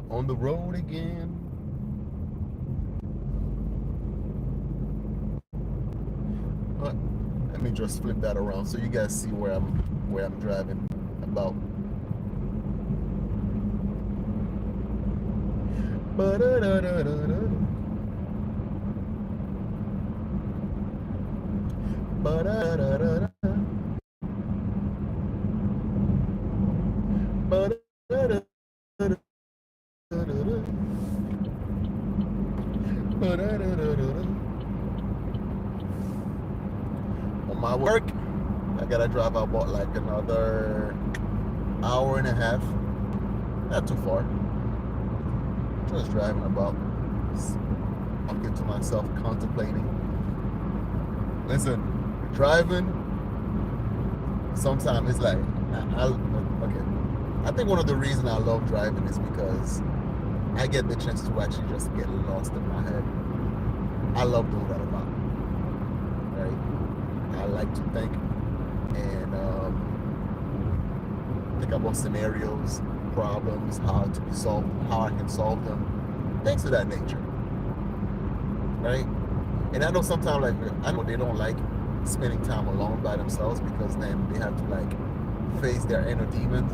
On the road again. But let me just flip that around so you guys see where I'm driving about. Ba-da-da-da-da-da. Ba-da-da-da-da. Ba-da-da-da-da. Ba-da-da-da-da. On my work, I gotta drive about like another hour and a half. Not too far. Just driving about, talking to myself, contemplating. Listen, driving, sometimes it's like, okay. I think one of the reasons I love driving is because I get the chance to actually just get lost in my head. I love doing that a lot, right? I like to think and think about scenarios, problems, how to be solved, how I can solve them, things of that nature, right? And I know sometimes, like, I know they don't like spending time alone by themselves because then they have to like face their inner demons,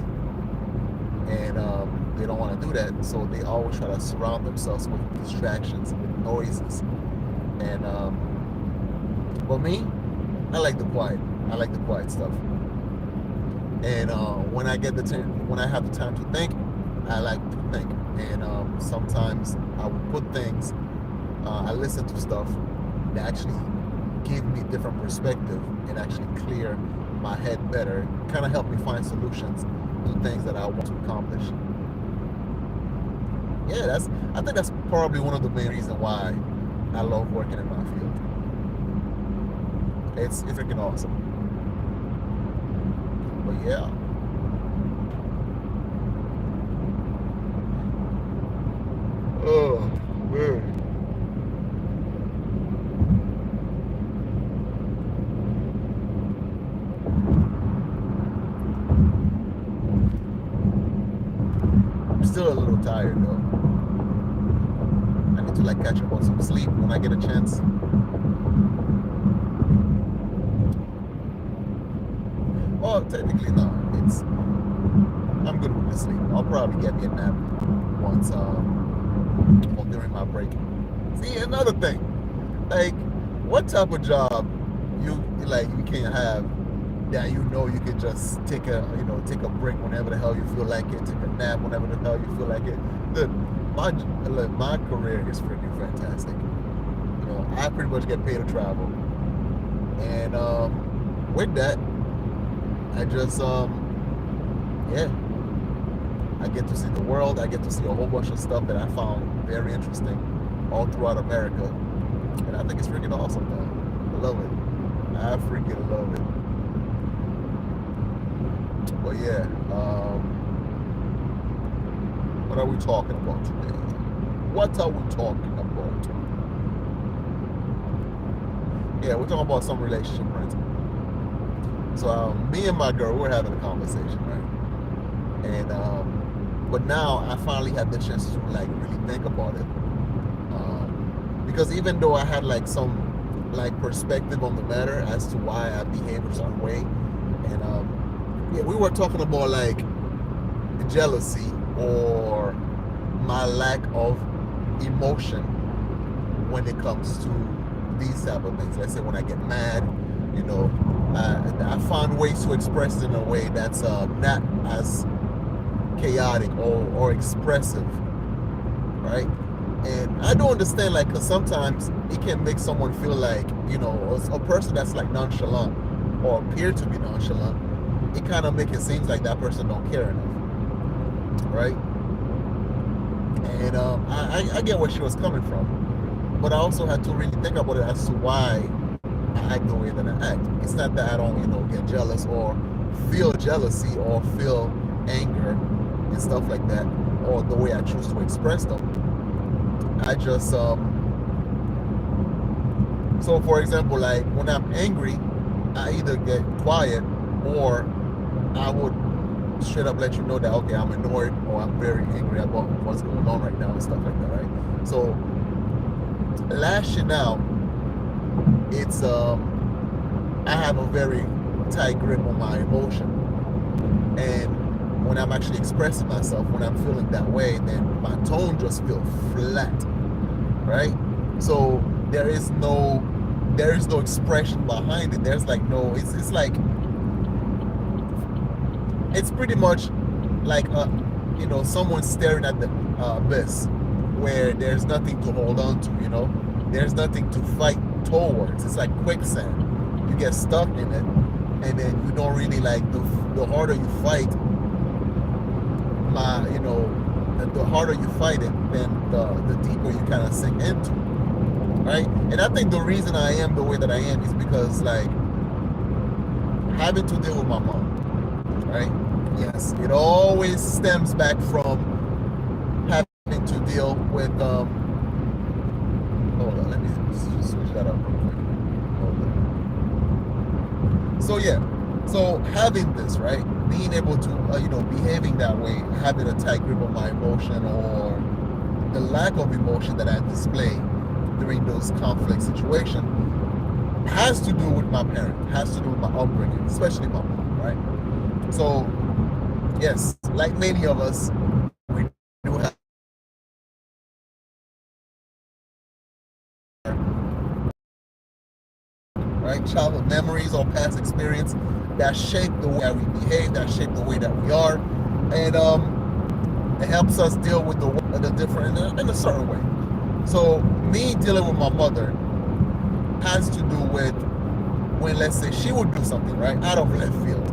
and they don't want to do that, so they always try to surround themselves with distractions, with noises, and but me, I like the quiet. I like the quiet stuff. And when I get the time, when I have the time to think, I like to think. And sometimes I will put things. I listen to stuff that actually give me different perspective and actually clear my head better. Kind of help me find solutions to things that I want to accomplish. Yeah, I think that's probably one of the main reasons why I love working in my field. It's freaking awesome. But yeah. Oh man. I'm still a little tired though. I need to like catch up on some sleep when I get a chance. Well, technically no. I'm good with the sleep. I'll probably get me a nap once during my break. See, another thing. Like, what type of job you can't have that you could just take a break whenever the hell you feel like it, take a nap whenever the hell you feel like it. Look, my career is freaking fantastic. I pretty much get paid to travel, and with that, I just yeah, I get to see the world. I get to see a whole bunch of stuff that I found very interesting all throughout America, and I think it's freaking awesome, man. I love it. I freaking love it. But yeah, what are we talking about today? What are we talking about? Yeah, we're talking about some relationship, right? So me and my girl, we're having a conversation, right? And but now I finally had the chance to like really think about it, because even though I had like some like perspective on the matter as to why I behave a certain way, and yeah, we were talking about like jealousy or my lack of emotion when it comes to these type of things. Let's say when I get mad, I find ways to express it in a way that's not as chaotic or expressive, right? And I don't understand, like, because sometimes it can make someone feel like, a person that's like nonchalant or appear to be nonchalant, it kind of makes it seem like that person don't care enough, right? And I get where she was coming from, but I also had to really think about it as to why I act the way that I act. It's not that I don't, get jealous or feel jealousy or feel anger and stuff like that, or the way I choose to express them. I just so for example, like when I'm angry, I either get quiet or I would straight up let you know that, okay, I'm annoyed or I'm very angry about what's going on right now and stuff like that, right? So lashing out, it's I have a very tight grip on my emotion, and when I'm actually expressing myself, when I'm feeling that way, then my tone just feels flat, right? So there is no expression behind it. There's like no, it's like, it's pretty much like someone staring at the abyss where there's nothing to hold on to, there's nothing to fight towards. It's like quicksand. You get stuck in it, and then you don't really like, the harder you fight, the harder you fight it, then the deeper you kind of sink into, right? And I think the reason I am the way that I am is because, like, having to deal with my mom, right? Yes, it always stems back from having to deal with hold on, let me just switch that up real quick. So yeah, so having this, right, being able to behaving that way, having a tight grip on my emotion, or the lack of emotion that I display during those conflict situations, has to do with my parent, has to do with my upbringing, especially my mom, right? So yes, like many of us, we do have right childhood memories or past experience that shape the way that we behave, that shape the way that we are, and it helps us deal with the different in a certain way. So me dealing with my mother has to do with when, let's say, she would do something right out of left field,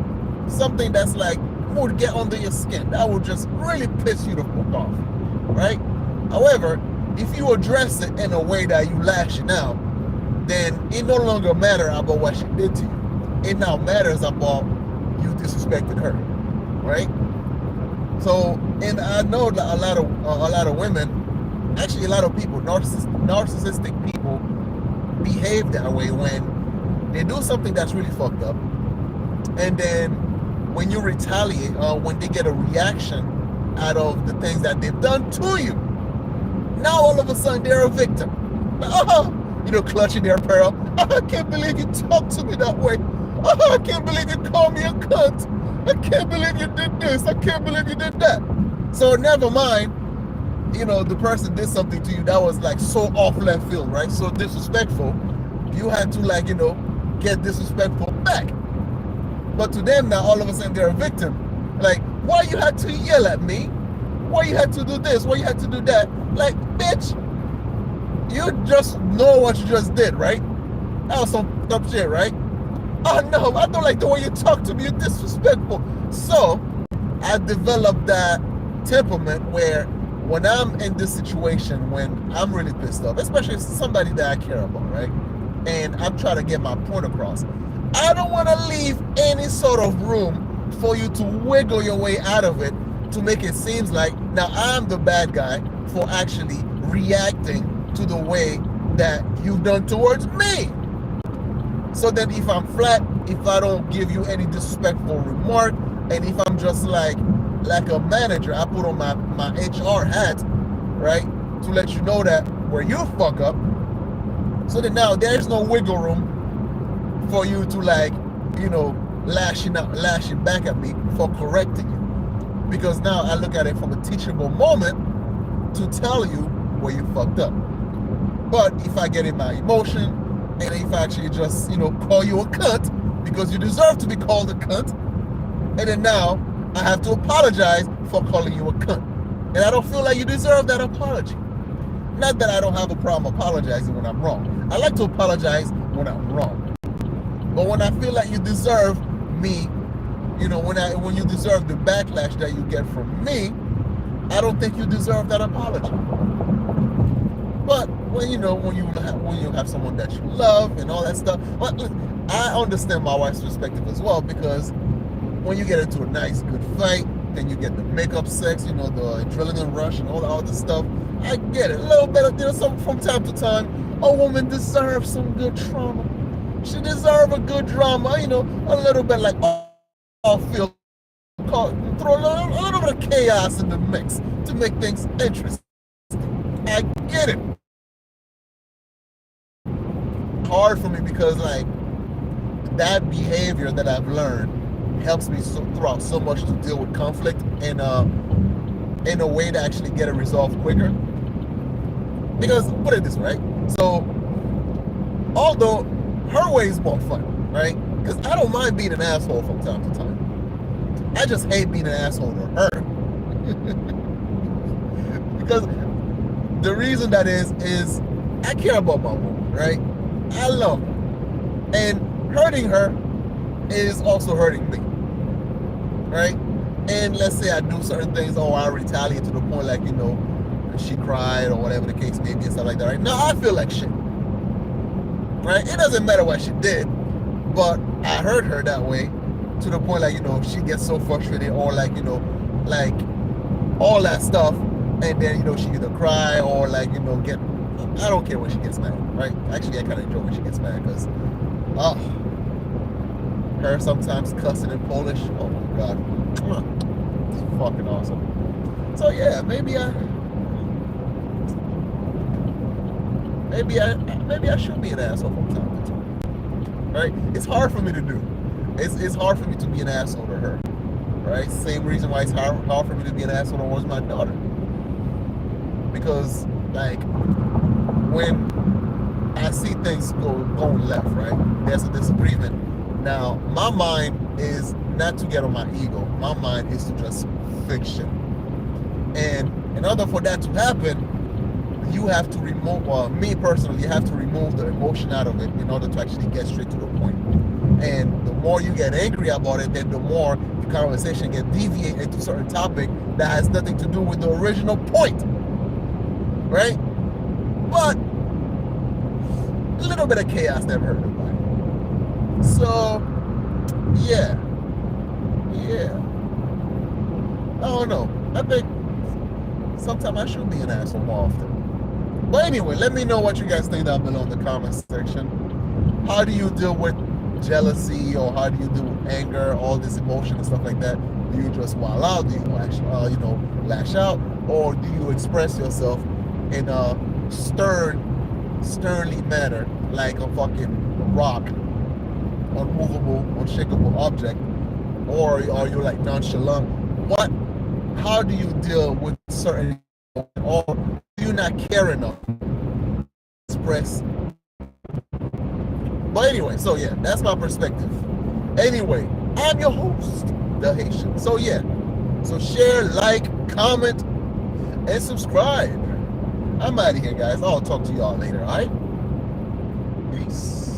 something that's like would get under your skin, that would just really piss you the fuck off, right? However, if you address it in a way that you lashing out, then it no longer matters about what she did to you. It now matters about you disrespected her, right? So, and I know that a lot of women, actually a lot of people, narcissistic people, behave that way when they do something that's really fucked up, and then when you retaliate, when they get a reaction out of the things that they've done to you, now all of a sudden they're a victim. Clutching their pearl. I can't believe you talked to me that way. I can't believe you called me a cunt. I can't believe you did this. I can't believe you did that. So never mind, the person did something to you that was like so off left field, right? So disrespectful. You had to get disrespectful back. But to them now, all of a sudden they're a victim. Like, why you had to yell at me? Why you had to do this? Why you had to do that? Like, bitch, you just know what you just did, right? That was some dumb shit, right? Oh no, I don't like the way you talk to me. You're disrespectful. So I developed that temperament where when I'm in this situation, when I'm really pissed off, especially if it's somebody that I care about, right? And I'm trying to get my point across, I don't want to leave any sort of room for you to wiggle your way out of it to make it seem like now I'm the bad guy for actually reacting to the way that you've done towards me. So then if I'm flat, if I don't give you any disrespectful remark, and if I'm just like a manager, I put on my HR hat, right, to let you know that where you fuck up, so that now there's no wiggle room for you to lashing back at me for correcting you. Because now I look at it from a teachable moment to tell you where you fucked up. But if I get in my emotion, and if I actually just, call you a cunt because you deserve to be called a cunt, and then now I have to apologize for calling you a cunt. And I don't feel like you deserve that apology. Not that I don't have a problem apologizing when I'm wrong. I like to apologize when I'm wrong. But when I feel like you deserve me, when you deserve the backlash that you get from me, I don't think you deserve that apology. But when you have someone that you love and all that stuff, but I understand my wife's perspective as well, because when you get into a nice good fight, then you get the makeup sex, the adrenaline rush and all the other stuff. I get it. A little bit of something from time to time. A woman deserves some good trauma. She deserves a good drama, a little bit like feel throw a little bit of chaos in the mix to make things interesting. I get it. Hard for me because like that behavior that I've learned helps me throughout so much to deal with conflict and in a way to actually get it resolved quicker. Because put it this way, right? So although her way is more fun, right? Because I don't mind being an asshole from time to time. I just hate being an asshole to her. Because the reason that is I care about my woman, right? I love her. And hurting her is also hurting me, right? And let's say I do certain things, or I retaliate to the point like, you know, she cried or whatever the case may be and stuff like that, right? Now I feel like shit, right? It doesn't matter what she did, but I hurt her that way to the point like, you know, she gets so frustrated or like, you know, like all that stuff, and then, you know, she either cry or like, you know, get, I don't care when she gets mad, right? Actually, I kind of enjoy when she gets mad because, oh, her sometimes cussing in Polish, oh my God, it's fucking awesome. So yeah, maybe I should be an asshole from time to time, right? It's hard for me to do. It's hard for me to be an asshole to her, right? Same reason why it's hard for me to be an asshole towards my daughter. Because like when I see things going left, right? There's a disagreement. Now my mind is not to get on my ego. My mind is to just fix shit. And in order for that to happen, you have to remove, me personally, you have to remove the emotion out of it in order to actually get straight to the point. And the more you get angry about it, then the more the conversation gets deviated into a certain topic that has nothing to do with the original point, right? But a little bit of chaos never hurt nobody. So, yeah. I don't know. I think sometimes I should be an asshole more often. But anyway, let me know what you guys think down below in the comment section. How do you deal with jealousy, or how do you deal with anger, all this emotion and stuff like that? Do you just wild out? Do you you know, lash out, or do you express yourself in a sternly manner, like a fucking rock, unmovable, unshakable object, or are you like nonchalant? How do you deal with certain, or do you not care enough to express? But anyway, so yeah, that's my perspective. Anyway, I'm your host, The Haitian. So yeah, so share, like, comment, and subscribe. I'm out of here, guys. I'll talk to y'all later, all right? Peace.